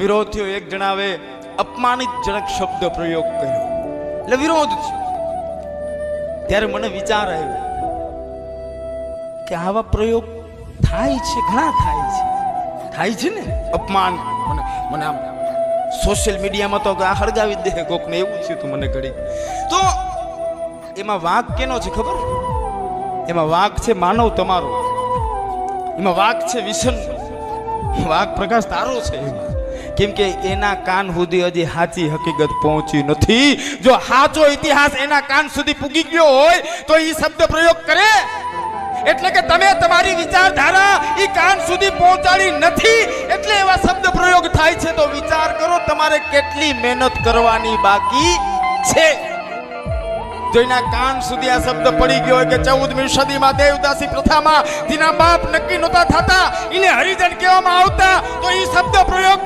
વિરોધ થયો, એક જણાવે અપમાનિતજનક શબ્દ પ્રયોગ કર્યો એટલે વિરોધ થયો। ત્યારે મને વિચાર આવ્યો કે આવા પ્રયોગ થાય છે, ઘણા થાય છે ને અપમાન। મને આમ સોશિયલ મીડિયામાં તો આ હળગાવી દે કોકને, એવું છે તું મને ઘડી તો એમાં વાંક કેનો છે ખબર? એમાં વાંક છે માનવ તમારો, એમાં વાંક છે વિશન, વાંક પ્રકાશ તારો છે એમાં। કેમ કે એના કાન સુધી હજી સાચી હકીકત પહોંચી નથી। જો સાચો ઇતિહાસ એના કાન સુધી પૂગી ગયો હોય તો એ શબ્દ પ્રયોગ કરે, એટલે કે તમે તમારી વિચારધારા એ કાન સુધી પહોંચાડી નથી, એટલે એવા શબ્દ પ્રયોગ થાય છે। તો વિચાર કરો તમારે કેટલી મહેનત કરવાની બાકી છે। જો એના કાન સુધી આ શબ્દ પડી ગયો હોય કે 14મી સદીમાં દેવદાસી પ્રથામાં જેના બાપ નક્કી નહોતા થતા એને હરિજન કહેવામાં આવતા, તો એ શબ્દ પ્રયોગ